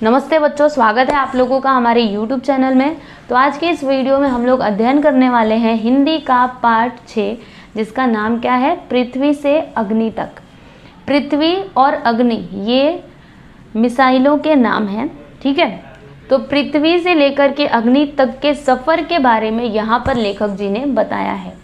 नमस्ते बच्चों, स्वागत है आप लोगों का हमारे YouTube चैनल में। तो आज के इस वीडियो में हम लोग अध्ययन करने वाले हैं हिंदी का पार्ट 6, जिसका नाम क्या है, पृथ्वी से अग्नि तक। पृथ्वी और अग्नि ये मिसाइलों के नाम हैं, ठीक है। तो पृथ्वी से लेकर के अग्नि तक के सफ़र के बारे में यहाँ पर लेखक जी ने बताया है।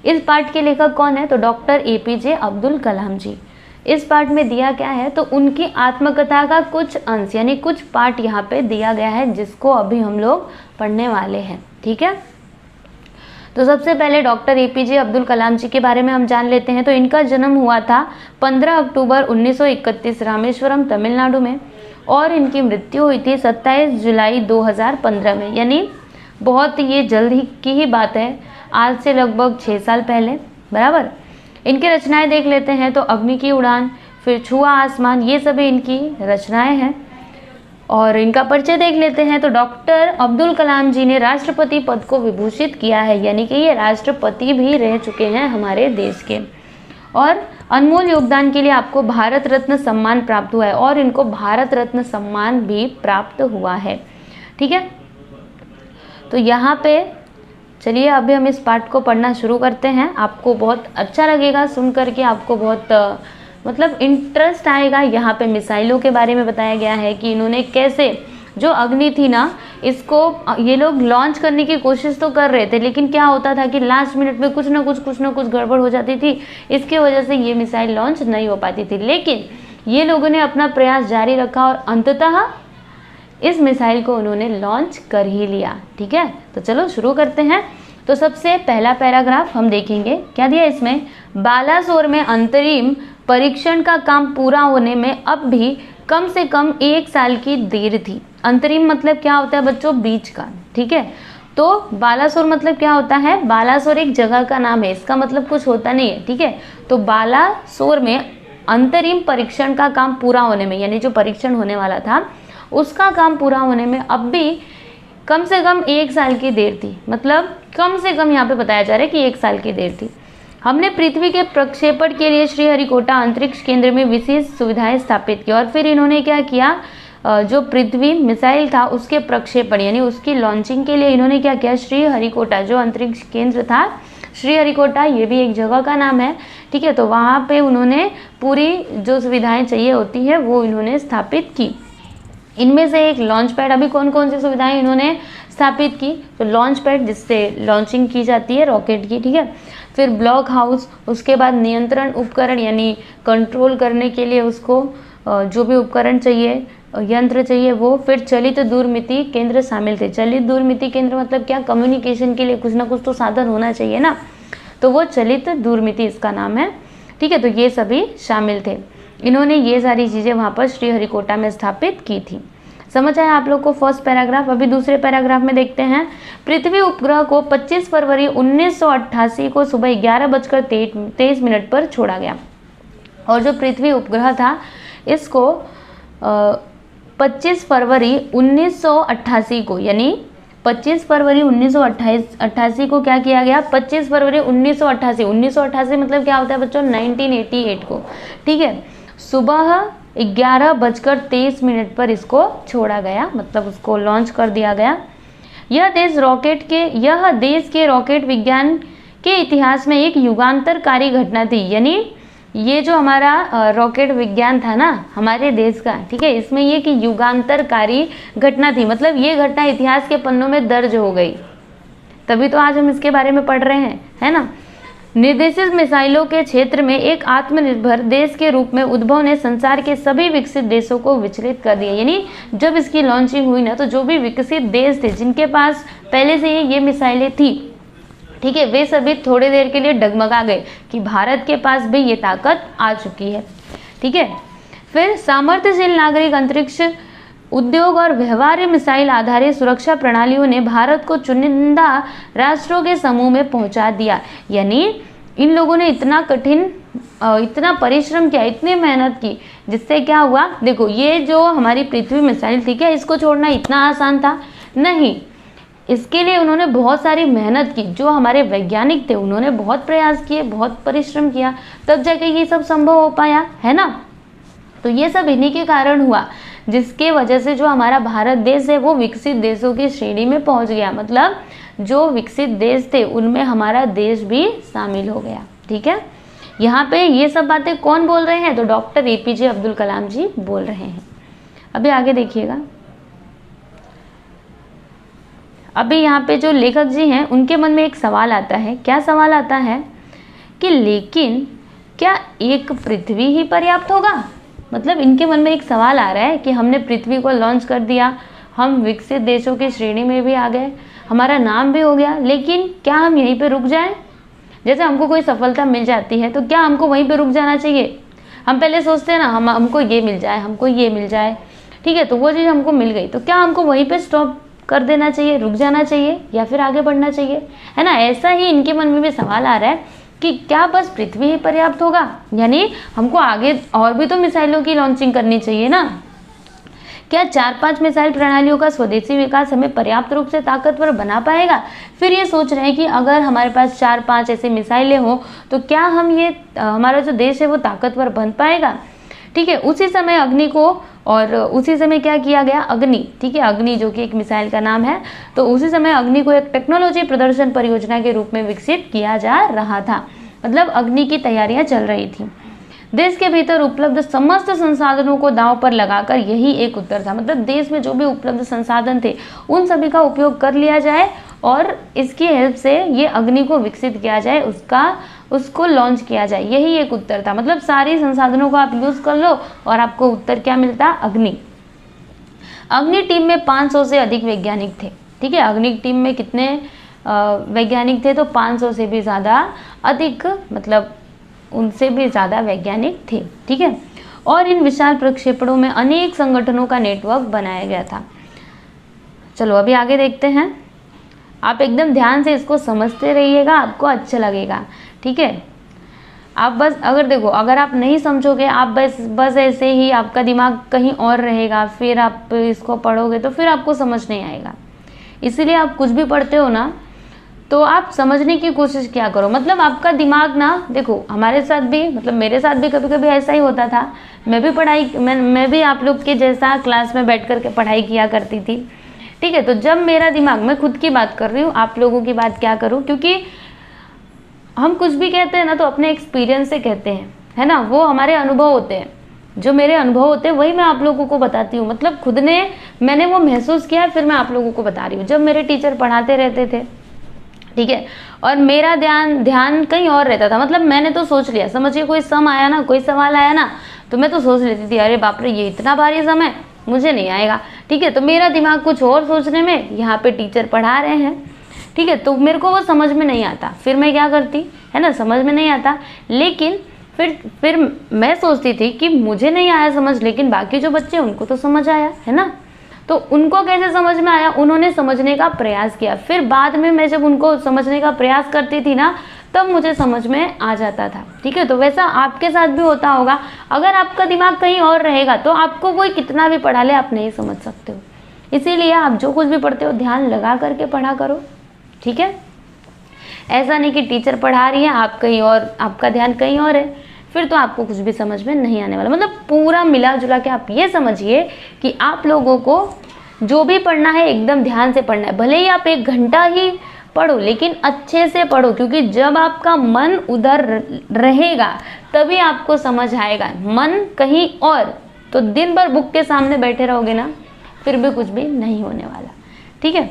इस पार्ट के लेखक कौन है, तो डॉक्टर APJ अब्दुल कलाम जी। इस पार्ट में दिया क्या है, तो उनकी आत्मकथा का कुछ अंश यानी कुछ पार्ट यहाँ पे दिया गया है, जिसको अभी हम लोग पढ़ने वाले हैं, ठीक है। तो सबसे पहले डॉक्टर APJ अब्दुल कलाम जी के बारे में हम जान लेते हैं। तो इनका जन्म हुआ था 15 अक्टूबर 1931 रामेश्वरम तमिलनाडु में, और इनकी मृत्यु हुई थी 27 जुलाई 2015 में, यानी बहुत ये जल्द की ही बात है, आज से लगभग 6 साल पहले, बराबर। इनकी रचनाएं देख लेते हैं। तो अग्नि की उड़ान, फिर छुआ आसमान, ये सभी इनकी रचनाएं हैं। और इनका परिचय देख लेते हैं। तो डॉक्टर अब्दुल कलाम जी ने राष्ट्रपति पद को विभूषित किया है, यानी कि ये राष्ट्रपति भी रह चुके हैं हमारे देश के। और अनमोल योगदान के लिए आपको भारत रत्न सम्मान प्राप्त हुआ है, और इनको भारत रत्न सम्मान भी प्राप्त हुआ है, ठीक है। तो यहाँ पे चलिए अभी हम इस पार्ट को पढ़ना शुरू करते हैं। आपको बहुत अच्छा लगेगा सुन करके, आपको बहुत मतलब इंटरेस्ट आएगा। यहाँ पे मिसाइलों के बारे में बताया गया है कि इन्होंने कैसे, जो अग्नि थी ना, इसको ये लोग लॉन्च करने की कोशिश तो कर रहे थे, लेकिन क्या होता था कि लास्ट मिनट में कुछ ना कुछ गड़बड़ हो जाती थी। इसकी वजह से ये मिसाइल लॉन्च नहीं हो पाती थी, लेकिन ये लोगों ने अपना प्रयास जारी रखा और अंततः इस मिसाइल को उन्होंने लॉन्च कर ही लिया, ठीक है। तो चलो शुरू करते हैं। तो सबसे पहला पैराग्राफ हम देखेंगे, क्या दिया इसमें, बालासोर में अंतरिम परीक्षण का काम पूरा होने में अब भी कम से कम 1 साल की देर थी। अंतरिम मतलब क्या होता है बच्चों, बीच का, ठीक है। तो बालासोर मतलब क्या होता है, बालासोर एक जगह का नाम है, इसका मतलब कुछ होता नहीं है, ठीक है। तो बालासोर में अंतरिम परीक्षण का काम पूरा होने में, यानी जो परीक्षण होने वाला था उसका काम पूरा होने में अब भी कम से कम 1 साल की देर थी। मतलब कम से कम यहाँ पे बताया जा रहा है कि 1 साल की देर थी। हमने पृथ्वी के प्रक्षेपण के लिए श्रीहरिकोटा अंतरिक्ष केंद्र में विशेष सुविधाएं स्थापित की। और फिर इन्होंने क्या किया, जो पृथ्वी मिसाइल था उसके प्रक्षेपण यानी उसकी लॉन्चिंग के लिए इन्होंने क्या किया, श्रीहरिकोटा जो अंतरिक्ष केंद्र था, श्रीहरिकोटा ये भी एक जगह का नाम है, ठीक है। तो वहाँ पे उन्होंने पूरी जो सुविधाएं चाहिए होती है वो इन्होंने स्थापित की। इनमें से एक लॉन्च पैड, अभी कौन कौन सी सुविधाएं इन्होंने स्थापित की, तो लॉन्च पैड जिससे लॉन्चिंग की जाती है रॉकेट की, ठीक है। फिर ब्लॉक हाउस, उसके बाद नियंत्रण उपकरण यानी कंट्रोल करने के लिए उसको जो भी उपकरण चाहिए, यंत्र चाहिए वो, फिर चलित दूरमिति केंद्र शामिल थे। चलित दूरमिति केंद्र मतलब क्या, कम्युनिकेशन के लिए कुछ ना कुछ तो साधन होना चाहिए ना, तो वो चलित दूरमिति इसका नाम है, ठीक है। तो ये सभी शामिल थे, इन्होंने ये सारी चीज़ें वहाँ पर श्रीहरिकोटा में स्थापित की थी। समझ आया आप लोग को फर्स्ट पैराग्राफ। अभी दूसरे पैराग्राफ में देखते हैं। पृथ्वी उपग्रह को 25 फरवरी 1988 को सुबह 11:23 पर छोड़ा गया। और जो पृथ्वी उपग्रह था इसको 25 फरवरी 1988 को, यानी 25 फरवरी 1988 को क्या किया गया, 25 फरवरी 1988 मतलब क्या होता है बच्चों, 1988 को, ठीक है, सुबह 11:23 पर इसको छोड़ा गया, मतलब उसको लॉन्च कर दिया गया। यह देश के रॉकेट विज्ञान के इतिहास में एक युगांतरकारी घटना थी। यानी ये जो हमारा रॉकेट विज्ञान था ना हमारे देश का, ठीक है, इसमें ये कि युगांतरकारी घटना थी, मतलब ये घटना इतिहास के पन्नों में दर्ज हो गई, तभी तो आज हम इसके बारे में पढ़ रहे हैं, है ना। निर्देशित मिसाइलों के क्षेत्र में एक आत्मनिर्भर देश के रूप में उद्भव ने संसार के सभी विकसित देशों को विचलित कर दिया। यानी जब इसकी लॉन्चिंग हुई ना, तो जो भी विकसित देश थे जिनके पास पहले से ये मिसाइलें थी, ठीक है, वे सभी थोड़ी देर के लिए डगमगा गए कि भारत के पास भी ये ताकत आ चुकी है, ठीक है। फिर सामर्थ्यशील नागरिक अंतरिक्ष उद्योग और व्यवहार्य मिसाइल आधारित सुरक्षा प्रणालियों ने भारत को चुनिंदा राष्ट्रों के समूह में पहुंचा दिया। यानी इन लोगों ने इतना परिश्रम किया, इतनी मेहनत की, जिससे क्या हुआ, देखो ये जो हमारी पृथ्वी मिसाइल थी, क्या इसको छोड़ना इतना आसान था, नहीं। इसके लिए उन्होंने बहुत सारी मेहनत की, जो हमारे वैज्ञानिक थे उन्होंने बहुत प्रयास किए, बहुत परिश्रम किया, तब जाके ये सब संभव हो पाया, है ना। तो ये सब इन्हीं के कारण हुआ। जिसके वजह से जो हमारा भारत देश है वो विकसित देशों की श्रेणी में पहुंच गया। मतलब जो विकसित देश थे उनमें हमारा देश भी शामिल हो गया। ठीक है, यहाँ पे ये सब बातें कौन बोल रहे हैं? तो डॉक्टर APJ अब्दुल कलाम जी बोल रहे हैं। अभी आगे देखिएगा, अभी यहाँ पे जो लेखक जी हैं उनके मन में एक सवाल आता है। क्या सवाल आता है कि लेकिन क्या एक पृथ्वी ही पर्याप्त होगा? मतलब इनके मन में एक सवाल आ रहा है कि हमने पृथ्वी को लॉन्च कर दिया, हम विकसित देशों की श्रेणी में भी आ गए, हमारा नाम भी हो गया, लेकिन क्या हम यहीं पे रुक जाएं? जैसे हमको कोई सफलता मिल जाती है तो क्या हमको वहीं पे रुक जाना चाहिए? हम पहले सोचते हैं ना, हमको ये मिल जाए, हमको ये मिल जाए, ठीक है, तो वो चीज़ हमको मिल गई तो क्या हमको वहीं पे स्टॉप कर देना चाहिए, रुक जाना चाहिए, या फिर आगे बढ़ना चाहिए? है ना, ऐसा ही इनके मन में भी सवाल आ रहा है कि क्या बस पृथ्वी ही पर्याप्त होगा? यानी हमको आगे और भी तो मिसाइलों की लॉन्चिंग करनी चाहिए ना। क्या 4-5 मिसाइल प्रणालियों का स्वदेशी विकास हमें पर्याप्त रूप से ताकतवर बना पाएगा? फिर ये सोच रहे हैं कि अगर हमारे पास 4-5 ऐसे मिसाइलें हो तो क्या हम ये हमारा जो देश है वो ताकतवर बन पाएगा? ठीक है, उसी समय अग्नि को, और उसी समय क्या किया गया? अग्नि, ठीक है, अग्नि जो कि एक मिसाइल का नाम है, तो उसी समय अग्नि को एक टेक्नोलॉजी प्रदर्शन परियोजना के रूप में विकसित किया जा रहा था। मतलब अग्नि की तैयारियां चल रही थी। देश के भीतर उपलब्ध समस्त संसाधनों को दांव पर लगाकर यही एक उत्तर था। मतलब देश में जो भी उपलब्ध संसाधन थे उन सभी का उपयोग कर लिया जाए और इसकी हेल्प से ये अग्नि को विकसित किया जाए, उसको लॉन्च किया जाए, यही एक उत्तर था। मतलब सारी संसाधनों को आप यूज कर लो और आपको उत्तर क्या मिलता? अग्नि। अग्नि टीम में 500 से अधिक वैज्ञानिक थे। ठीक है, अग्नि टीम में कितने वैज्ञानिक थे? तो 500 से भी ज़्यादा अधिक, मतलब उनसे भी ज़्यादा वैज्ञानिक थे। ठीक है, और इन विशाल प्रक्षेपणों में अनेक संगठनों का नेटवर्क बनाया गया था। चलो अभी आगे देखते हैं। आप एकदम ध्यान से इसको समझते रहिएगा, आपको अच्छा लगेगा। ठीक है, आप बस अगर देखो, अगर आप नहीं समझोगे, आप बस ऐसे ही आपका दिमाग कहीं और रहेगा, फिर आप इसको पढ़ोगे तो फिर आपको समझ नहीं आएगा। इसीलिए आप कुछ भी पढ़ते हो ना तो आप समझने की कोशिश क्या करो। मतलब आपका दिमाग ना, देखो हमारे साथ भी, मतलब मेरे साथ भी कभी कभी ऐसा ही होता था। मैं भी आप लोग के जैसा क्लास में बैठ करके पढ़ाई किया करती थी। ठीक है, तो जब मेरा दिमाग, मैं खुद की बात कर रही हूँ, आप लोगों की बात क्या करूँ, क्योंकि हम कुछ भी कहते हैं ना तो अपने एक्सपीरियंस से कहते हैं, है ना, वो हमारे अनुभव होते हैं। जो मेरे अनुभव होते हैं वही मैं आप लोगों को बताती हूँ। मतलब मैंने वो महसूस किया, फिर मैं आप लोगों को बता रही हूँ। जब मेरे टीचर पढ़ाते रहते थे, ठीक है, और मेरा ध्यान कहीं और रहता था। मतलब मैंने तो सोच लिया, समझिए कोई सम आया ना, कोई सवाल आया ना, तो मैं तो सोच लेती थी अरे बाप रे ये इतना भारी सम है, मुझे नहीं आएगा। ठीक है, तो मेरा दिमाग कुछ और सोचने में, यहाँ पे टीचर पढ़ा रहे हैं, ठीक है, तो मेरे को वो समझ में नहीं आता। फिर मैं क्या करती, है ना, समझ में नहीं आता, लेकिन फिर मैं सोचती थी कि मुझे नहीं आया समझ, लेकिन बाकी जो बच्चे उनको तो समझ आया, है ना, तो उनको कैसे समझ में आया? उन्होंने समझने का प्रयास किया। फिर बाद में मैं जब उनको समझने का प्रयास करती थी ना, तब मुझे समझ में आ जाता था। ठीक है, तो वैसा आपके साथ भी होता होगा। अगर आपका दिमाग कहीं और रहेगा तो आपको कोई कितना भी पढ़ा ले, आप नहीं समझ सकते हो। इसीलिए आप जो कुछ भी पढ़ते हो ध्यान लगा करके पढ़ा करो। ठीक है, ऐसा नहीं कि टीचर पढ़ा रही है, आप कहीं और, आपका ध्यान कहीं और है, फिर तो आपको कुछ भी समझ में नहीं आने वाला। मतलब पूरा मिला जुला के आप ये समझिए कि आप लोगों को जो भी पढ़ना है एकदम ध्यान से पढ़ना है। भले ही आप 1 घंटा ही पढ़ो, लेकिन अच्छे से पढ़ो, क्योंकि जब आपका मन उधर रहेगा तभी आपको समझ आएगा। मन कहीं और तो दिन भर बुक के सामने बैठे रहोगे ना, फिर भी कुछ भी नहीं होने वाला। ठीक है,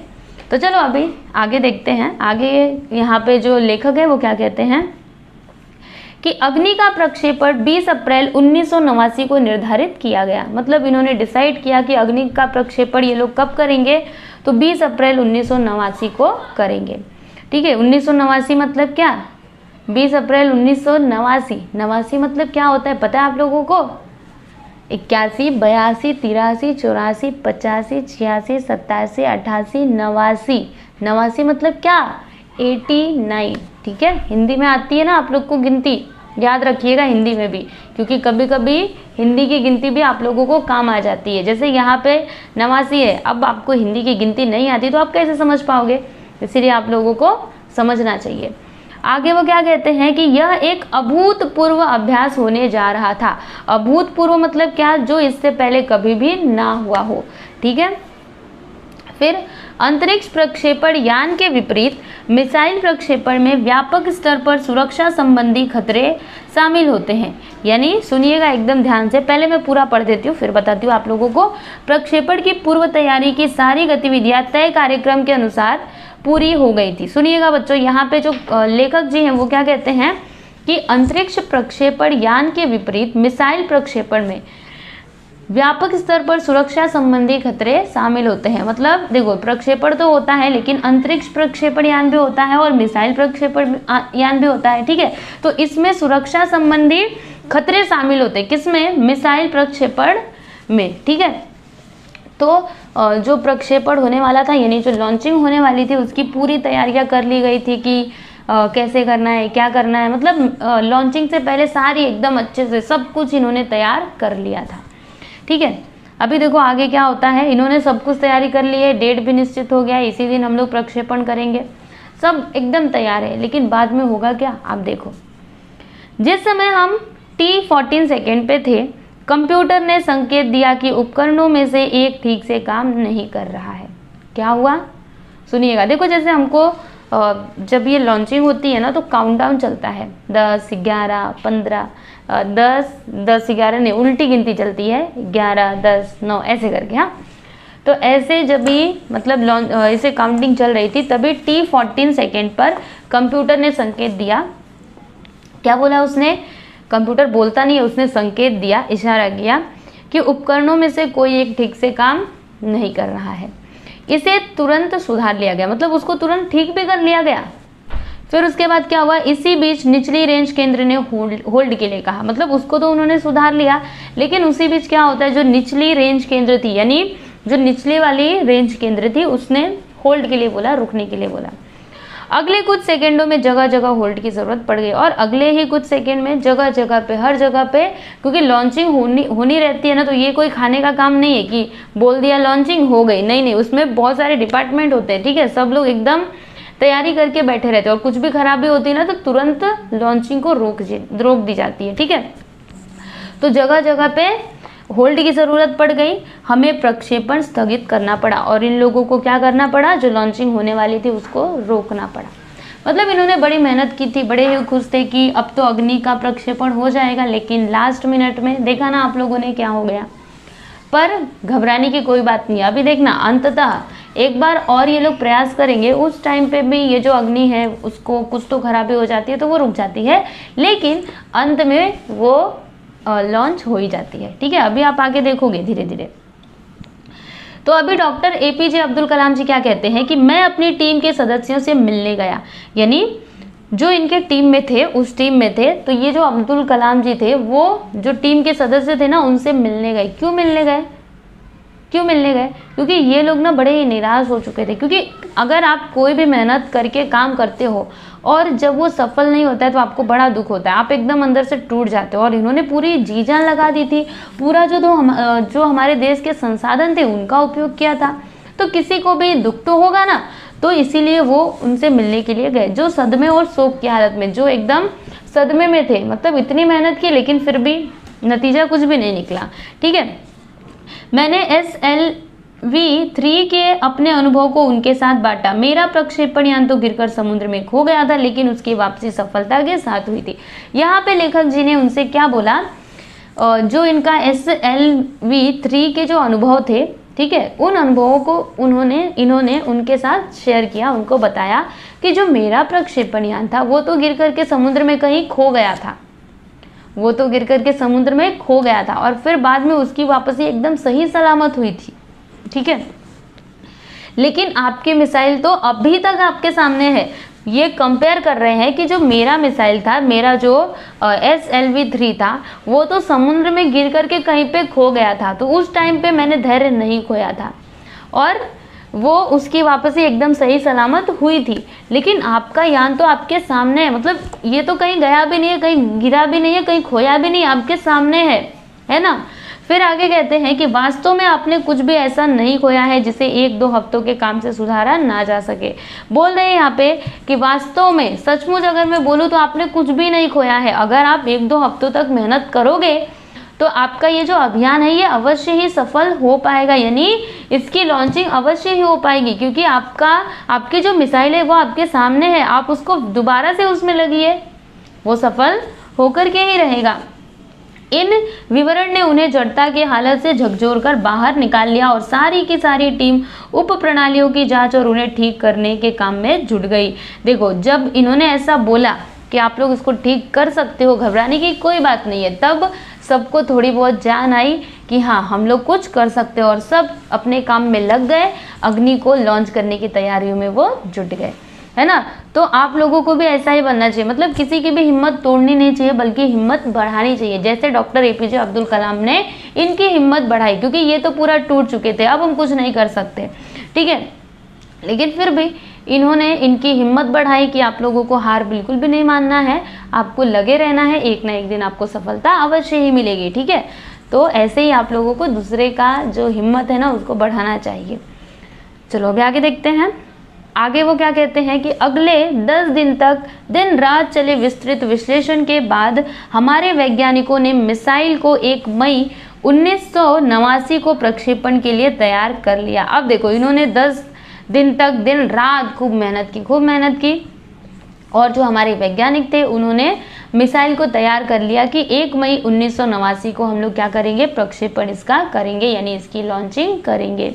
तो चलो अभी आगे देखते हैं। आगे यहाँ पे जो लेखक है वो क्या कहते हैं कि अग्नि का प्रक्षेपण 20 अप्रैल 1989 को निर्धारित किया गया। मतलब इन्होंने डिसाइड किया कि अग्नि का प्रक्षेपण ये लोग कब करेंगे, तो 20 अप्रैल 1989 को करेंगे। ठीक है, 1989 मतलब क्या? 20 अप्रैल 1989, 89 मतलब क्या होता है पता है आप लोगों को? 81, 82, 83, 84, 85, 86, 87, 88, 89। 89 मतलब क्या? 89। ठीक है, हिंदी में आती है ना आप लोग को गिनती, याद रखिएगा हिंदी में भी, क्योंकि कभी कभी हिंदी की गिनती भी आप लोगों को काम आ जाती है। जैसे यहाँ पे 89 है, अब आपको हिंदी की गिनती नहीं आती तो आप कैसे समझ पाओगे, इसीलिए आप लोगों को समझना चाहिए। आगे वो क्या कहते हैं कि यह एक अभूतपूर्व अभ्यास होने जा रहा था। अभूतपूर्व मतलब क्या, जो इससे पहले कभी भी ना हुआ हो। ठीक है, फिर अंतरिक्ष प्रक्षेपण यान के विपरीत मिसाइल प्रक्षेपण में व्यापक स्तर पर सुरक्षा संबंधी खतरे शामिल होते हैं। यानी सुनिएगा एकदम ध्यान से, पहले मैं पूरा पढ़ देती हूँ फिर बताती हूँ आप लोगों को। प्रक्षेपण की पूर्व तैयारी की सारी गतिविधियां तय कार्यक्रम के अनुसार पूरी हो गई थी। सुनिएगा बच्चों, यहाँ पे जो लेखक जी हैं वो क्या कहते हैं कि अंतरिक्ष प्रक्षेपण यान के विपरीत मिसाइल प्रक्षेपण में व्यापक स्तर पर सुरक्षा संबंधी खतरे शामिल होते हैं। मतलब देखो, प्रक्षेपण तो होता है लेकिन अंतरिक्ष प्रक्षेपण यान भी होता है और मिसाइल प्रक्षेपण यान भी होता है। ठीक है, तो इसमें सुरक्षा संबंधी खतरे शामिल होते हैं। किसमें? मिसाइल प्रक्षेपण में। ठीक है, तो जो प्रक्षेपण होने वाला था यानी जो लॉन्चिंग होने वाली थी उसकी पूरी तैयारियां कर ली गई थी कि कैसे करना है, क्या करना है। मतलब लॉन्चिंग से पहले सारी एकदम अच्छे से सब कुछ इन्होंने तैयार कर लिया था। ठीक है, अभी देखो आगे क्या होता है। इन्होंने सब कुछ तैयारी कर ली है, डेट भी निश्चित हो गया है, इसी दिन हम लोग प्रक्षेपण करेंगे, सब एकदम तैयार है। लेकिन बाद में होगा क्या, आप देखो। जिस समय हम T14 सेकेंड पे थे, कंप्यूटर ने संकेत दिया कि उपकरणों में से एक ठीक से काम नहीं कर रहा है। क्या हुआ सुनिएगा। देखो, जैसे हमको जब ये लॉन्चिंग होती है ना तो काउंटडाउन चलता है, 10, 11, 15, 10, 11 नहीं, उल्टी गिनती चलती है, 11, 10, 9 ऐसे करके। हाँ, तो ऐसे जब भी मतलब ऐसे काउंटिंग चल रही थी तभी T14 सेकेंड पर कंप्यूटर ने संकेत दिया। क्या बोला उसने? कंप्यूटर बोलता नहीं है, उसने संकेत दिया, इशारा किया कि उपकरणों में से कोई एक ठीक से काम नहीं कर रहा है। इसे तुरंत सुधार लिया गया, मतलब उसको तुरंत ठीक भी कर लिया गया। फिर उसके बाद क्या हुआ, इसी बीच निचली रेंज केंद्र ने होल्ड के लिए कहा। मतलब उसको तो उन्होंने सुधार लिया, लेकिन उसी बीच क्या होता है, जो निचली रेंज केंद्र थी यानी जो निचली वाली रेंज केंद्र थी उसने होल्ड के लिए बोला, रुकने के लिए बोला। अगले कुछ सेकेंडों में जगह जगह होल्ड की ज़रूरत पड़ गई और अगले ही कुछ सेकेंड में जगह जगह पे, हर जगह पे, क्योंकि लॉन्चिंग होनी रहती है ना, तो ये कोई खाने का काम नहीं है कि बोल दिया लॉन्चिंग हो गई। नहीं नहीं, उसमें बहुत सारे डिपार्टमेंट होते हैं। ठीक है, सब लोग एकदम तैयारी करके बैठे रहते हैं और कुछ भी खराबी होती है ना तो तुरंत लॉन्चिंग को रोक दी जाती है। ठीक है, तो जगह जगह पे होल्ड की ज़रूरत पड़ गई, हमें प्रक्षेपण स्थगित करना पड़ा और इन लोगों को क्या करना पड़ा, जो लॉन्चिंग होने वाली थी उसको रोकना पड़ा। मतलब इन्होंने बड़ी मेहनत की थी, बड़े ही खुश थे कि अब तो अग्नि का प्रक्षेपण हो जाएगा, लेकिन लास्ट मिनट में देखा ना आप लोगों ने क्या हो गया। पर घबराने की कोई बात नहीं। अभी देखना, अंततः एक बार और ये लोग प्रयास करेंगे, उस टाइम पे भी ये जो अग्नि है उसको कुछ तो खराबी हो जाती है तो वो रुक जाती है, लेकिन अंत में वो लॉन्च हो ही जाती है। ठीक है, अभी आप आगे देखोगे धीरे धीरे। तो अभी डॉक्टर APJ अब्दुल कलाम जी क्या कहते हैं कि मैं अपनी टीम के सदस्यों से मिलने गया, यानी जो इनके टीम में थे उस टीम में थे, तो ये जो अब्दुल कलाम जी थे वो जो टीम के सदस्य थे ना उनसे मिलने गए। क्यों मिलने गए? क्योंकि ये लोग ना बड़े ही निराश हो चुके थे। क्योंकि अगर आप कोई भी मेहनत करके काम करते हो और जब वो सफल नहीं होता है तो आपको बड़ा दुख होता है, आप एकदम अंदर से टूट जाते हो। और इन्होंने पूरी जी जान लगा दी थी, पूरा जो हमारे देश के संसाधन थे उनका उपयोग किया था, तो किसी को भी दुख तो होगा ना, तो इसीलिए वो उनसे मिलने के लिए गए, जो सदमे और शोक की हालत में, जो एकदम सदमे में थे। मतलब इतनी मेहनत की लेकिन फिर भी नतीजा कुछ भी नहीं निकला। ठीक है, मैंने SLV-3 के अपने अनुभव को उनके साथ बांटा। मेरा प्रक्षेपण यान तो गिरकर समुद्र में खो गया था, लेकिन उसकी वापसी सफलता के साथ हुई थी। यहाँ पे लेखक जी ने उनसे क्या बोला, जो इनका SLV-3 के जो अनुभव थे, ठीक है, उन अनुभवों को इन्होंने उनके साथ शेयर किया, उनको बताया कि जो मेरा प्रक्षेपण यान था वो तो गिर करके समुद्र में कहीं खो गया था, और फिर बाद में उसकी वापसी एकदम सही सलामत हुई थी। ठीक है, लेकिन आपकी मिसाइल तो अभी तक आपके सामने है। ये कंपेयर कर रहे हैं कि जो मेरा मिसाइल था, मेरा जो SLV-3 था, वो तो समुद्र में गिर करके कहीं पे खो गया था, तो उस टाइम पे मैंने धैर्य नहीं खोया था और वो उसकी वापसी एकदम सही सलामत हुई थी। लेकिन आपका यान तो आपके सामने है, मतलब ये तो कहीं गया भी नहीं है, कहीं गिरा भी नहीं है, कहीं खोया भी नहीं, आपके सामने है ना। फिर आगे कहते हैं कि वास्तव में आपने कुछ भी ऐसा नहीं खोया है जिसे 1-2 हफ्तों के काम से सुधारा ना जा सके। बोल रहे हैं यहाँ पे कि वास्तव में, सचमुच अगर मैं बोलूँ तो आपने कुछ भी नहीं खोया है। अगर आप 1-2 हफ्तों तक मेहनत करोगे तो आपका ये जो अभियान है ये अवश्य ही सफल हो पाएगा, यानी इसकी लॉन्चिंग अवश्य ही हो पाएगी, क्योंकि आपकी जो मिसाइल है वो आपके सामने है, आप उसको दोबारा से उसमें लगिए, वो सफल होकर के ही रहेगा। इन विवरण ने उन्हें जड़ता की हालत से झकझोरकर बाहर निकाल लिया और सारी की सारी टीम उप प्रणालियों की जांच और उन्हें ठीक करने के काम में जुट गई। देखो, जब इन्होंने ऐसा बोला कि आप लोग इसको ठीक कर सकते हो, घबराने की कोई बात नहीं है, तब सबको थोड़ी बहुत जान आई कि हाँ, हम लोग कुछ कर सकते हो, और सब अपने काम में लग गए, अग्नि को लॉन्च करने की तैयारियों में वो जुट गए, है ना। तो आप लोगों को भी ऐसा ही बनना चाहिए, मतलब किसी की भी हिम्मत तोड़नी नहीं चाहिए, बल्कि हिम्मत बढ़ानी चाहिए। जैसे डॉक्टर APJ अब्दुल कलाम ने इनकी हिम्मत बढ़ाई, क्योंकि ये तो पूरा टूट चुके थे, अब हम कुछ नहीं कर सकते, ठीक है। लेकिन फिर भी इन्होंने इनकी हिम्मत बढ़ाई कि आप लोगों को हार बिल्कुल भी नहीं मानना है, आपको लगे रहना है, एक ना एक दिन आपको सफलता अवश्य ही मिलेगी, ठीक है। तो ऐसे ही आप लोगों को दूसरे का जो हिम्मत है ना उसको बढ़ाना चाहिए। चलो अभी आगे देखते हैं। आगे वो क्या कहते हैं कि अगले 10 दिन तक दिन रात चले विस्तृत विश्लेषण के बाद हमारे वैज्ञानिकों ने मिसाइल को 1 मई 1989 को प्रक्षेपण के लिए तैयार कर लिया। अब देखो, इन्होंने 10 दिन तक दिन रात खूब मेहनत की और जो हमारे वैज्ञानिक थे उन्होंने मिसाइल को तैयार कर लिया कि 1 मई 1989 को हम लोग क्या करेंगे, प्रक्षेपण इसका करेंगे, यानी इसकी लॉन्चिंग करेंगे।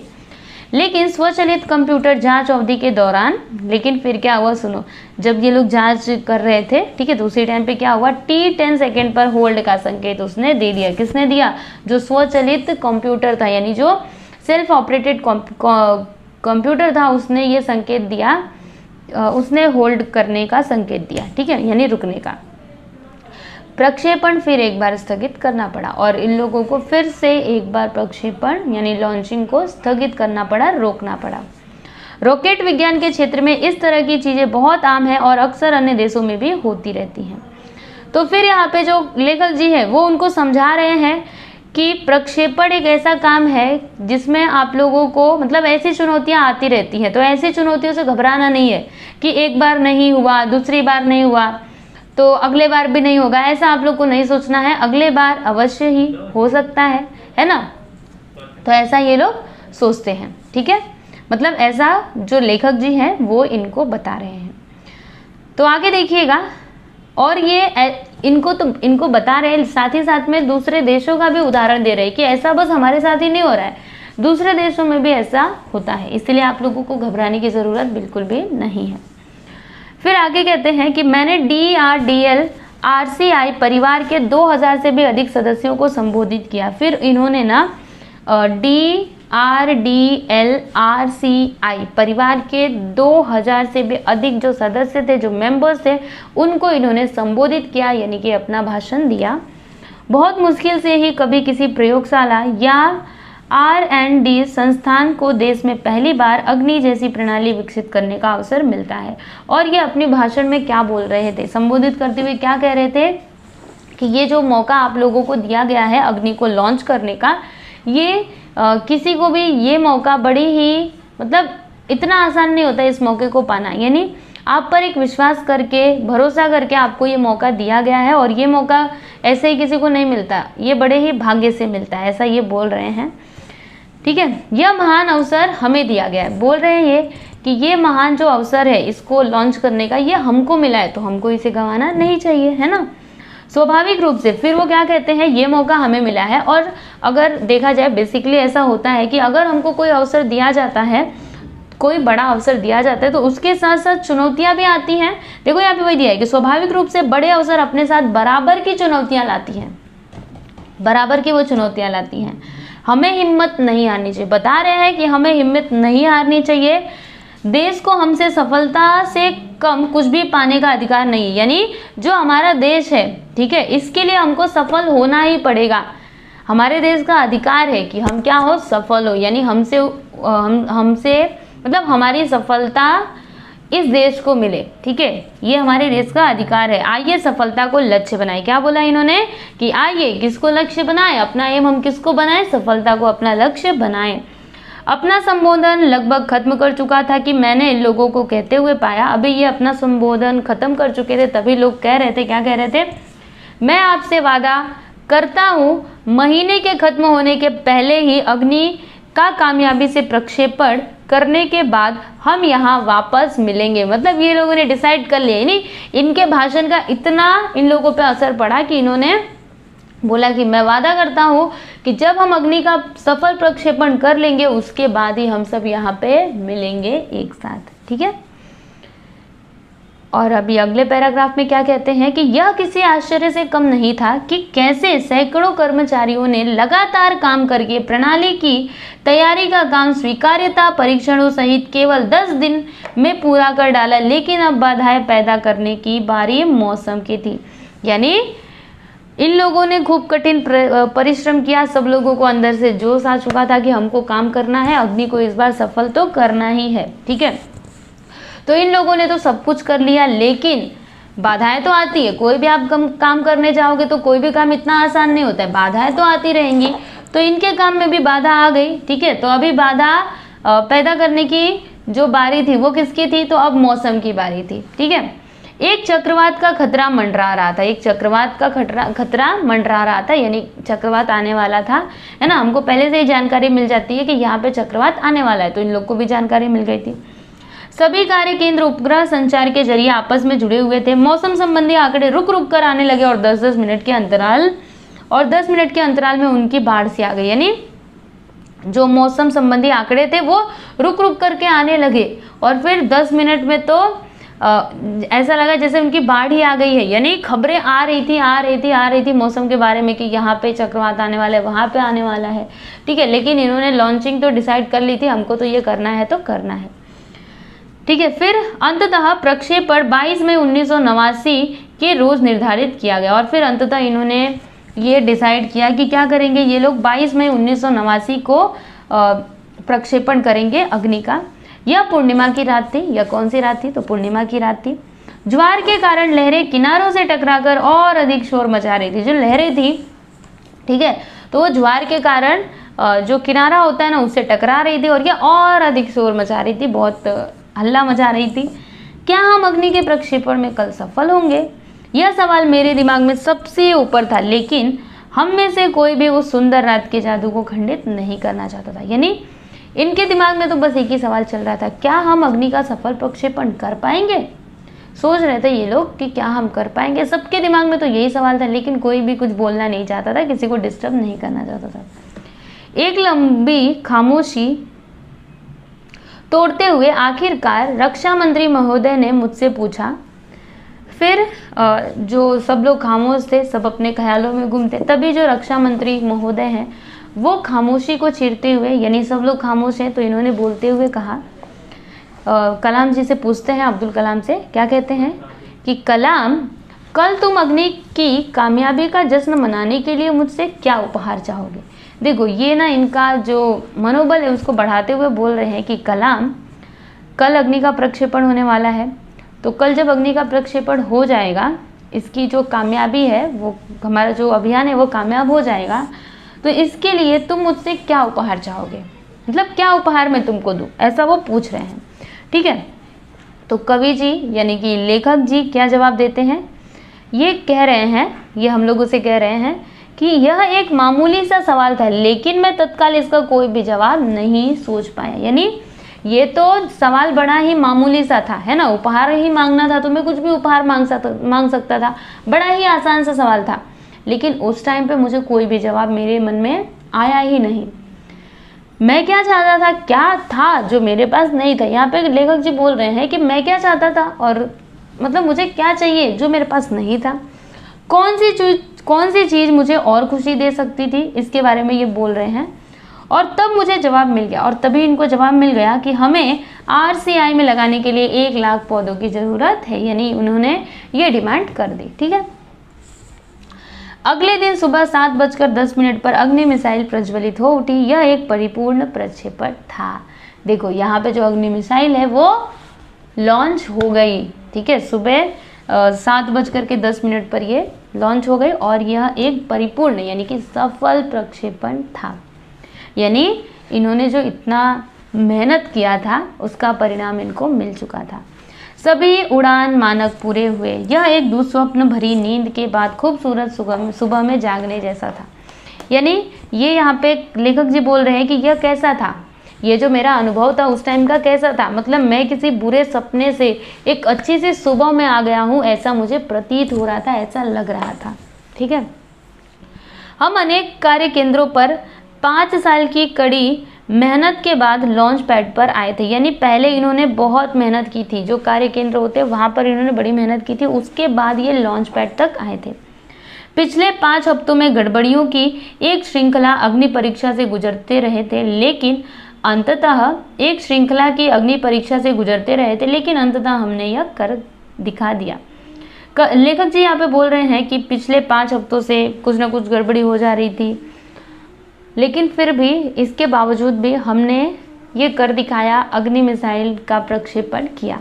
लेकिन स्वचालित कंप्यूटर जांच अवधि के दौरान, लेकिन फिर क्या हुआ सुनो, जब ये लोग जांच कर रहे थे, ठीक है, तो उसी टाइम पे क्या हुआ, T10 सेकेंड पर होल्ड का संकेत उसने दे दिया। किसने दिया? जो स्वचालित कंप्यूटर था, यानी जो सेल्फ ऑपरेटेड कंप्यूटर था, उसने ये संकेत दिया, उसने होल्ड करने का संकेत दिया, ठीक है, यानी रुकने का। प्रक्षेपण फिर एक बार स्थगित करना पड़ा और इन लोगों को फिर से एक बार प्रक्षेपण यानी लॉन्चिंग को स्थगित करना पड़ा, रोकना पड़ा। रॉकेट विज्ञान के क्षेत्र में इस तरह की चीज़ें बहुत आम है और अक्सर अन्य देशों में भी होती रहती हैं। तो फिर यहाँ पे जो लेखक जी है वो उनको समझा रहे हैं कि प्रक्षेपण एक ऐसा काम है जिसमें आप लोगों को, मतलब ऐसी चुनौतियाँ आती रहती हैं, तो ऐसी चुनौतियों से घबराना नहीं है कि एक बार नहीं हुआ, दूसरी बार नहीं हुआ तो अगले बार भी नहीं होगा, ऐसा आप लोग को नहीं सोचना है। अगले बार अवश्य ही हो सकता है ना। तो ऐसा ये लोग सोचते हैं, ठीक है, मतलब ऐसा जो लेखक जी हैं वो इनको बता रहे हैं। तो आगे देखिएगा, और ये इनको बता रहे हैं, साथ ही साथ में दूसरे देशों का भी उदाहरण दे रहे हैं कि ऐसा बस हमारे साथ ही नहीं हो रहा है, दूसरे देशों में भी ऐसा होता है, इसलिए आप लोगों को घबराने की ज़रूरत बिल्कुल भी नहीं है। फिर आगे कहते हैं कि मैंने DRDL RCI परिवार के 2000 से भी अधिक सदस्यों को संबोधित किया। फिर इन्होंने ना DRDL RCI परिवार के 2000 से भी अधिक जो सदस्य थे, जो मेंबर्स थे, उनको इन्होंने संबोधित किया, यानी कि अपना भाषण दिया। बहुत मुश्किल से ही कभी किसी प्रयोगशाला या R&D संस्थान को देश में पहली बार अग्नि जैसी प्रणाली विकसित करने का अवसर मिलता है। और ये अपने भाषण में क्या बोल रहे थे, संबोधित करते हुए क्या कह रहे थे कि ये जो मौका आप लोगों को दिया गया है अग्नि को लॉन्च करने का, ये किसी को भी ये मौका बड़ी ही, मतलब इतना आसान नहीं होता इस मौके को पाना, यानी आप पर एक विश्वास करके, भरोसा करके आपको ये मौका दिया गया है और ये मौका ऐसे ही किसी को नहीं मिलता, ये बड़े ही भाग्य से मिलता है, ऐसा ये बोल रहे हैं, ठीक है। यह महान अवसर हमें दिया गया है, बोल रहे हैं ये कि ये महान जो अवसर है इसको लॉन्च करने का, ये हमको मिला है, तो हमको इसे गंवाना नहीं चाहिए, है ना। स्वाभाविक रूप से फिर वो क्या कहते हैं, ये मौका हमें मिला है। और अगर देखा जाए बेसिकली ऐसा होता है कि अगर हमको कोई अवसर दिया जाता है, कोई बड़ा अवसर दिया जाता है, तो उसके साथ साथ चुनौतियां भी आती हैं। देखो यहाँ पे वही दिया है कि स्वाभाविक रूप से बड़े अवसर अपने साथ बराबर की चुनौतियां लाती हैं, बराबर की वो चुनौतियां लाती हैं। हमें हिम्मत नहीं हारनी चाहिए, बता रहे हैं कि हमें हिम्मत नहीं हारनी चाहिए। देश को हमसे सफलता से कम कुछ भी पाने का अधिकार नहीं है, यानी जो हमारा देश है, ठीक है, इसके लिए हमको सफल होना ही पड़ेगा। हमारे देश का अधिकार है कि हम क्या हो, सफल हो, यानी हमसे मतलब हमारी सफलता इस देश को मिले, ठीक है, ये हमारे देश का अधिकार है। आइए सफलता को लक्ष्य बनाए। क्या बोला इन्होंने कि आइए किसको लक्ष्य बनाए, अपना एम हम किसको बनाए, सफलता को अपना लक्ष्य बनाए। अपना संबोधन लगभग खत्म कर चुका था कि मैंने इन लोगों को कहते हुए पाया, अभी ये अपना संबोधन खत्म कर चुके थे, तभी लोग कह रहे थे, क्या कह रहे थे, मैं आपसे वादा करता हूँ महीने के खत्म होने के पहले ही अग्नि का कामयाबी से प्रक्षेपण करने के बाद हम यहाँ वापस मिलेंगे। मतलब ये लोगों ने डिसाइड कर लिया, यानी इनके भाषण का इतना इन लोगों पे असर पड़ा कि इन्होंने बोला कि मैं वादा करता हूँ कि जब हम अग्नि का सफल प्रक्षेपण कर लेंगे उसके बाद ही हम सब यहाँ पे मिलेंगे एक साथ, ठीक है। और अभी अगले पैराग्राफ में क्या कहते हैं कि यह किसी आश्चर्य से कम नहीं था कि कैसे सैकड़ों कर्मचारियों ने लगातार काम करके प्रणाली की तैयारी का काम स्वीकार्यता परीक्षणों सहित केवल 10 दिन में पूरा कर डाला, लेकिन अब बाधाएं पैदा करने की बारी मौसम की थी। यानी इन लोगों ने खूब कठिन परिश्रम किया, सब लोगों को अंदर से जोश आ चुका था कि हमको काम करना है, अग्नि को इस बार सफल तो करना ही है, ठीक है। तो इन लोगों ने तो सब कुछ कर लिया, लेकिन बाधाएं तो आती है। कोई भी आप काम करने जाओगे तो कोई भी काम इतना आसान नहीं होता है, बाधाएं तो आती रहेंगी। तो इनके काम में भी बाधा आ गई, ठीक है। तो अभी बाधा पैदा करने की जो बारी थी वो किसकी थी, तो अब मौसम की बारी थी, ठीक है। एक चक्रवात का खतरा मंडरा रहा था, एक चक्रवात का खतरा मंडरा रहा था, यानी चक्रवात आने वाला था, है ना। हमको पहले से ही जानकारी मिल जाती है कि यहाँ पे चक्रवात आने वाला है, तो इन लोग को भी जानकारी मिल गई थी। सभी कार्य केंद्र उपग्रह संचार के जरिए आपस में जुड़े हुए थे। मौसम संबंधी आंकड़े रुक रुक कर आने लगे और 10 मिनट के अंतराल में उनकी बाढ़ सी आ गई। यानी जो मौसम संबंधी आंकड़े थे वो रुक रुक करके आने लगे और फिर 10 मिनट में तो ऐसा लगा जैसे उनकी बाढ़ ही आ गई है। यानी खबरें आ रही थी मौसम के बारे में कि यहाँ पे चक्रवात आने वाला है, वहाँ पे आने वाला है, ठीक है। लेकिन इन्होंने लॉन्चिंग तो डिसाइड कर ली थी, हमको तो ये करना है तो करना है, ठीक है। फिर अंततः प्रक्षेपण 22 मई 1989 के रोज निर्धारित किया गया और फिर अंततः इन्होंने ये डिसाइड किया कि क्या करेंगे ये लोग, 22 मई 1989 को प्रक्षेपण करेंगे अग्नि का। यह पूर्णिमा की रात थी। यह कौन सी रात थी, तो पूर्णिमा की रात थी। ज्वार के कारण लहरें किनारों से टकराकर और अधिक शोर मचा रही थी। जो लहरें थी, ठीक है, तो वो ज्वार के कारण जो किनारा होता है ना उससे टकरा रही थी और ये और अधिक शोर मचा रही थी, बहुत हल्ला मचा रही थी। क्या हम अग्नि के प्रक्षेपण में कल सफल होंगे, यह सवाल मेरे दिमाग में सबसे ऊपर था, लेकिन हम में से कोई भी उस सुंदर रात के जादू को खंडित नहीं करना चाहता था। यानी इनके दिमाग में तो बस एक ही सवाल चल रहा था, क्या हम अग्नि का सफल प्रक्षेपण कर पाएंगे। सोच रहे थे ये लोग कि क्या हम कर पाएंगे, सबके दिमाग में तो यही सवाल था, लेकिन कोई भी कुछ बोलना नहीं चाहता था, किसी को डिस्टर्ब नहीं करना चाहता था। एक लंबी खामोशी तोड़ते हुए आखिरकार रक्षा मंत्री महोदय ने मुझसे पूछा। फिर जो सब लोग खामोश थे, सब अपने ख्यालों में गुम थे, तभी जो रक्षा मंत्री महोदय हैं वो खामोशी को चीरते हुए, यानी सब लोग खामोश हैं तो इन्होंने बोलते हुए कहा, कलाम जी से पूछते हैं, अब्दुल कलाम से, क्या कहते हैं कि कलाम, कल तुम अग्नि की कामयाबी का जश्न मनाने के लिए मुझसे क्या उपहार चाहोगे। देखो ये ना इनका जो मनोबल है उसको बढ़ाते हुए बोल रहे हैं कि कलाम, कल अग्नि का प्रक्षेपण होने वाला है, तो कल जब अग्नि का प्रक्षेपण हो जाएगा, इसकी जो कामयाबी है, वो हमारा जो अभियान है वो कामयाब हो जाएगा, तो इसके लिए तुम मुझसे क्या उपहार चाहोगे, मतलब क्या उपहार मैं तुमको दूं, ऐसा वो पूछ रहे हैं, ठीक है। तो कवि जी यानी कि लेखक जी क्या जवाब देते हैं, ये कह रहे हैं, ये हम लोगों से कह रहे हैं कि यह एक मामूली सा सवाल था, लेकिन मैं तत्काल इसका कोई भी जवाब नहीं सोच पाया। यानी ये तो सवाल बड़ा ही मामूली सा था, है ना, उपहार ही मांगना था तो मैं कुछ भी उपहार मांग सकता था, बड़ा ही आसान सा सवाल था, लेकिन उस टाइम पे मुझे कोई भी जवाब मेरे मन में आया ही नहीं। मैं क्या चाहता था, क्या था जो मेरे पास नहीं था। यहाँ पे लेखक जी बोल रहे हैं कि मैं क्या चाहता था और मतलब मुझे क्या चाहिए जो मेरे पास नहीं था, कौन सी चीज़ मुझे और खुशी दे सकती थी, इसके बारे में ये बोल रहे हैं। और तब मुझे जवाब मिल गया, और तभी इनको जवाब मिल गया कि हमें RCI में लगाने के लिए 1 लाख पौधों की ज़रूरत है। यानी उन्होंने ये डिमांड कर दी, ठीक है। अगले दिन सुबह 7:10 पर अग्नि मिसाइल प्रज्वलित हो उठी। यह एक परिपूर्ण प्रक्षेपण था। देखो यहाँ पे जो अग्नि मिसाइल है वो लॉन्च हो गई। ठीक है, सुबह 7:10 पर ये लॉन्च हो गई और यह एक परिपूर्ण यानी कि सफल प्रक्षेपण था। यानी इन्होंने जो इतना मेहनत किया था उसका परिणाम इनको मिल चुका था। सभी उड़ान मानक पूरे हुए। यह एक दुस्वप्न भरी नींद के बाद खूबसूरत सुबह में जागने जैसा था। यानी ये यहाँ पे लेखक जी बोल रहे हैं कि यह कैसा था, ये जो मेरा अनुभव था उस टाइम का कैसा था, मतलब मैं किसी बुरे सपने से एक अच्छी सी सुबह में आ गया हूँ, ऐसा मुझे प्रतीत हो रहा था, ऐसा लग रहा था। ठीक है, हम अनेक कार्य केंद्रों पर 5 साल की कड़ी मेहनत के बाद लॉन्च पैड पर आए थे। यानी पहले इन्होंने बहुत मेहनत की थी, जो कार्य केंद्र होते हैं वहाँ पर इन्होंने बड़ी मेहनत की थी, उसके बाद ये लॉन्च पैड तक आए थे। पिछले 5 हफ्तों में गड़बड़ियों की एक श्रृंखला अग्नि परीक्षा से गुजरते रहे थे, लेकिन अंततः हमने यह कर दिखा दिया। लेखक जी यहाँ पे बोल रहे हैं कि पिछले 5 हफ्तों से कुछ ना कुछ गड़बड़ी हो जा रही थी, लेकिन फिर भी इसके बावजूद भी हमने ये कर दिखाया, अग्नि मिसाइल का प्रक्षेपण किया।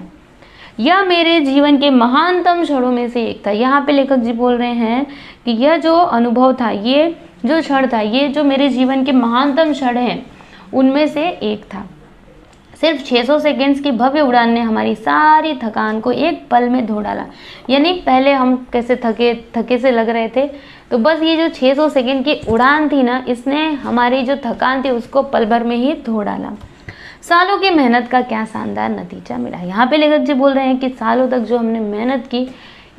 यह मेरे जीवन के महानतम क्षणों में से एक था। यहाँ पे लेखक जी बोल रहे हैं कि यह जो अनुभव था, ये जो क्षण था, ये जो मेरे जीवन के महानतम क्षण हैं उनमें से एक था। सिर्फ 600 सेकेंड्स की भव्य उड़ान ने हमारी सारी थकान को एक पल में धो डाला। यानी पहले हम कैसे थके से लग रहे थे, तो बस ये जो 600 सेकेंड की उड़ान थी ना, इसने हमारी जो थकान थी उसको पल भर में ही धो डाला। सालों की मेहनत का क्या शानदार नतीजा मिला। यहाँ पे लेखक जी बोल रहे हैं कि सालों तक जो हमने मेहनत की,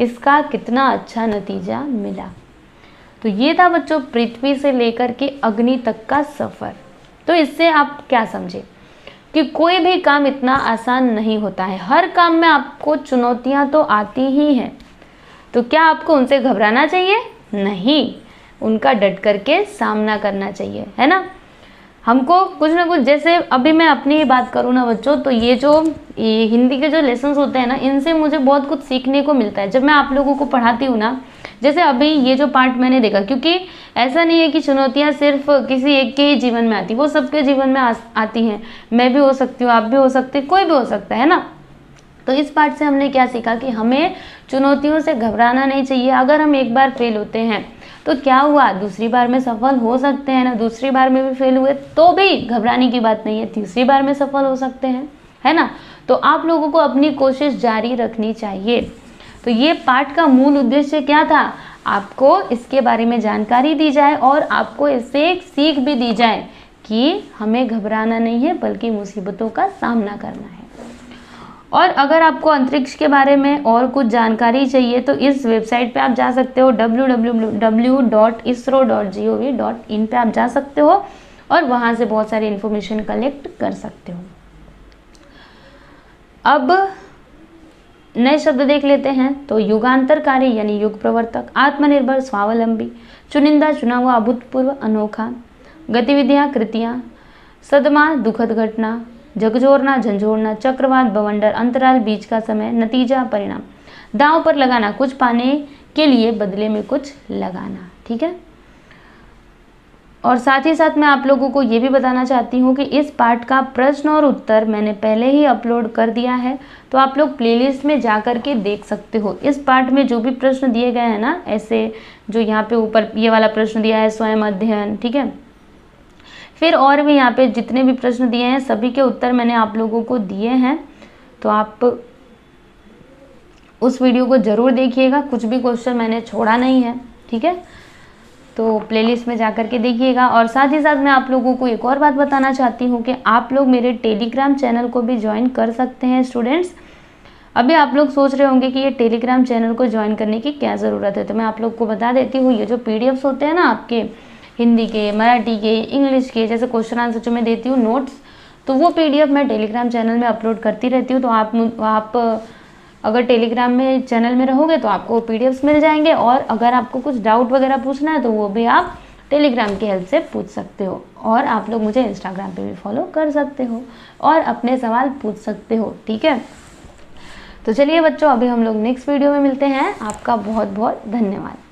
इसका कितना अच्छा नतीजा मिला। तो ये था बच्चों पृथ्वी से लेकर के अग्नि तक का सफ़र। तो इससे आप क्या समझे कि कोई भी काम इतना आसान नहीं होता है। हर काम में आपको चुनौतियाँ तो आती ही हैं, तो क्या आपको उनसे घबराना चाहिए? नहीं, उनका डट करके सामना करना चाहिए, है ना। हमको कुछ ना कुछ, जैसे अभी मैं अपनी ही बात करूँ ना बच्चों, तो ये हिंदी के जो लेसन्स होते हैं ना, इनसे मुझे बहुत कुछ सीखने को मिलता है जब मैं आप लोगों को पढ़ाती हूँ ना। जैसे अभी ये जो पार्ट मैंने देखा, क्योंकि ऐसा नहीं है कि चुनौतियाँ सिर्फ किसी एक के ही जीवन में आती, वो सबके जीवन में आती हैं। मैं भी हो सकती हूँ, आप भी हो सकते, कोई भी हो सकता है ना। तो इस पार्ट से हमने क्या सीखा कि हमें चुनौतियों से घबराना नहीं चाहिए। अगर हम एक बार फेल होते हैं तो क्या हुआ, दूसरी बार में सफल हो सकते हैं ना। दूसरी बार में भी फेल हुए तो भी घबराने की बात नहीं है, तीसरी बार में सफल हो सकते हैं, है ना। तो आप लोगों को अपनी कोशिश जारी रखनी चाहिए। तो ये पाठ का मूल उद्देश्य क्या था, आपको इसके बारे में जानकारी दी जाए और आपको इससे एक सीख भी दी जाए कि हमें घबराना नहीं है, बल्कि मुसीबतों का सामना करना है। और अगर आपको अंतरिक्ष के बारे में और कुछ जानकारी चाहिए तो इस वेबसाइट पे आप जा सकते हो, www.isro.gov.in पे आप जा सकते हो और वहाँ से बहुत सारी इन्फॉर्मेशन कलेक्ट कर सकते हो। अब नए शब्द देख लेते हैं। तो युगांतरकारी यानी युग प्रवर्तक, आत्मनिर्भर, स्वावलंबी, चुनिंदा, चुना हुआ, अभूतपूर्व, अनोखा, गतिविधियाँ, कृतियाँ, सदमा, दुखद घटना, झकझोरना, झंझोड़ना, चक्रवात, बवंडर, अंतराल, बीच का समय, नतीजा, परिणाम, दांव पर लगाना, कुछ पाने के लिए बदले में कुछ लगाना। ठीक है। और साथ ही साथ मैं आप लोगों को ये भी बताना चाहती हूँ कि इस पाठ का प्रश्न और उत्तर मैंने पहले ही अपलोड कर दिया है, तो आप लोग प्लेलिस्ट में जा कर के देख सकते हो। इस पाठ में जो भी प्रश्न दिए गए हैं ना, ऐसे जो यहाँ पे ऊपर ये वाला प्रश्न दिया है, स्वयं अध्ययन, ठीक है, फिर और भी यहाँ पे जितने भी प्रश्न दिए हैं सभी के उत्तर मैंने आप लोगों को दिए हैं। तो आप उस वीडियो को ज़रूर देखिएगा, कुछ भी क्वेश्चन मैंने छोड़ा नहीं है। ठीक है, तो प्लेलिस्ट में जा कर के देखिएगा। और साथ ही साथ मैं आप लोगों को एक और बात बताना चाहती हूँ कि आप लोग मेरे टेलीग्राम चैनल को भी ज्वाइन कर सकते हैं स्टूडेंट्स। अभी आप लोग सोच रहे होंगे कि ये टेलीग्राम चैनल को ज्वाइन करने की क्या ज़रूरत है, तो मैं आप लोग को बता देती हूँ। ये जो PDFs होते हैं ना आपके हिंदी के, मराठी के, इंग्लिश के, जैसे क्वेश्चन आंसर जो मैं देती हूँ नोट्स, तो वो PDF मैं टेलीग्राम चैनल में अपलोड करती रहती हूँ। तो आप अगर टेलीग्राम में चैनल में रहोगे तो आपको PDFs मिल जाएंगे, और अगर आपको कुछ डाउट वगैरह पूछना है तो वो भी आप टेलीग्राम की हेल्प से पूछ सकते हो। और आप लोग मुझे इंस्टाग्राम पे भी फॉलो कर सकते हो और अपने सवाल पूछ सकते हो। ठीक है, तो चलिए बच्चों, अभी हम लोग नेक्स्ट वीडियो में मिलते हैं। आपका बहुत बहुत धन्यवाद।